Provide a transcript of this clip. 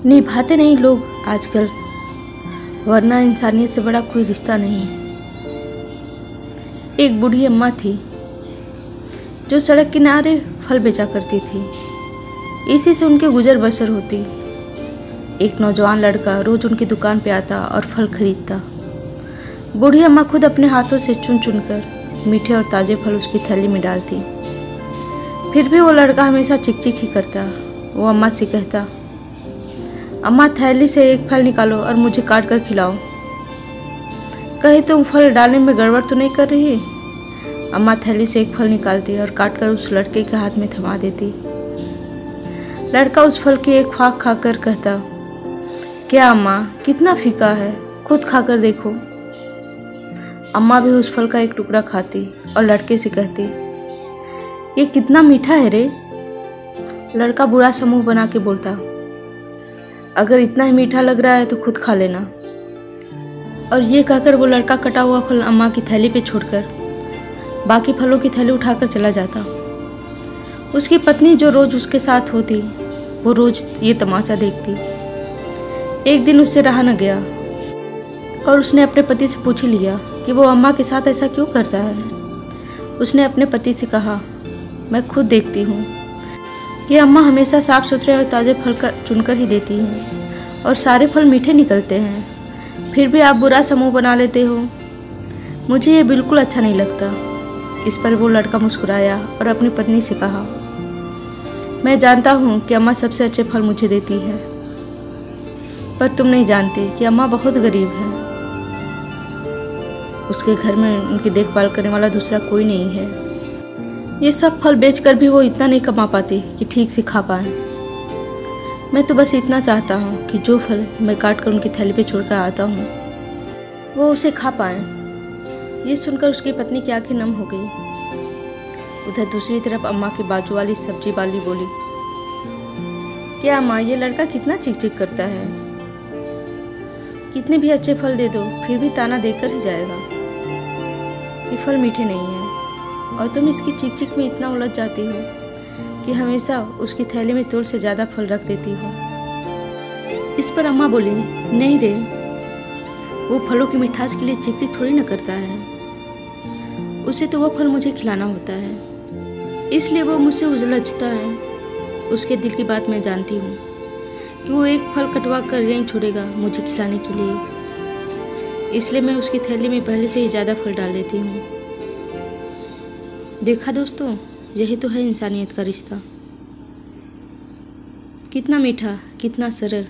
निभाते नहीं लोग आजकल, वरना इंसानियत से बड़ा कोई रिश्ता नहीं। एक बूढ़ी अम्मा थी जो सड़क किनारे फल बेचा करती थी। इसी से उनके गुजर बसर होती। एक नौजवान लड़का रोज उनकी दुकान पे आता और फल खरीदता। बूढ़ी अम्मा खुद अपने हाथों से चुन चुनकर मीठे और ताजे फल उसकी थैली में डालती। फिर भी वो लड़का हमेशा चिक ही करता। वो अम्मा से कहता, अम्मा थैली से एक फल निकालो और मुझे काट कर खिलाओ। कहीं तुम फल डालने में गड़बड़ तो नहीं कर रही? अम्मा थैली से एक फल निकालती और काट कर उस लड़के के हाथ में थमा देती। लड़का उस फल की एक फाक खाकर कहता, क्या अम्मा, कितना फीका है, खुद खाकर देखो। अम्मा भी उस फल का एक टुकड़ा खाती और लड़के से कहती, ये कितना मीठा है रे। लड़का बुरा सा मुंह बना के बोलता, अगर इतना ही मीठा लग रहा है तो खुद खा लेना। और ये कहकर वो लड़का कटा हुआ फल अम्मा की थैली पे छोड़कर बाकी फलों की थैली उठाकर चला जाता। उसकी पत्नी जो रोज उसके साथ होती, वो रोज ये तमाशा देखती। एक दिन उससे रहा न गया और उसने अपने पति से पूछ ही लिया कि वो अम्मा के साथ ऐसा क्यों करता है। उसने अपने पति से कहा, मैं खुद देखती हूँ कि अम्मा हमेशा साफ सुथरे और ताज़े फल चुनकर ही देती हैं और सारे फल मीठे निकलते हैं, फिर भी आप बुरा समूह बना लेते हो। मुझे ये बिल्कुल अच्छा नहीं लगता। इस पर वो लड़का मुस्कुराया और अपनी पत्नी से कहा, मैं जानता हूँ कि अम्मा सबसे अच्छे फल मुझे देती है, पर तुम नहीं जानते कि अम्मा बहुत गरीब है। उसके घर में उनकी देखभाल करने वाला दूसरा कोई नहीं है। ये सब फल बेचकर भी वो इतना नहीं कमा पाती कि ठीक से खा पाए। मैं तो बस इतना चाहता हूँ कि जो फल मैं काट कर उनकी थैली पे छोड़कर आता हूँ वो उसे खा पाए। ये सुनकर उसकी पत्नी की आंखें नम हो गई। उधर दूसरी तरफ अम्मा की बाजू वाली सब्जी वाली बोली, क्या अम्मा, ये लड़का कितना चिक चिक करता है। कितने भी अच्छे फल दे दो फिर भी ताना देकर ही जाएगा। ये फल मीठे नहीं हैं और तुम इसकी चिक चिक में इतना उलझ जाती हो कि हमेशा उसकी थैली में तोल से ज़्यादा फल रख देती हो। इस पर अम्मा बोली, नहीं रे, वो फलों की मिठास के लिए चिक चिक थोड़ी ना करता है। उसे तो वो फल मुझे खिलाना होता है, इसलिए वो मुझसे उलझता है। उसके दिल की बात मैं जानती हूँ कि वो एक फल कटवा कर यहीं छोड़ेगा मुझे खिलाने के लिए, इसलिए मैं उसकी थैली में पहले से ही ज़्यादा फल डाल देती हूँ। देखा दोस्तों, यही तो है इंसानियत का रिश्ता। कितना मीठा, कितना सरल।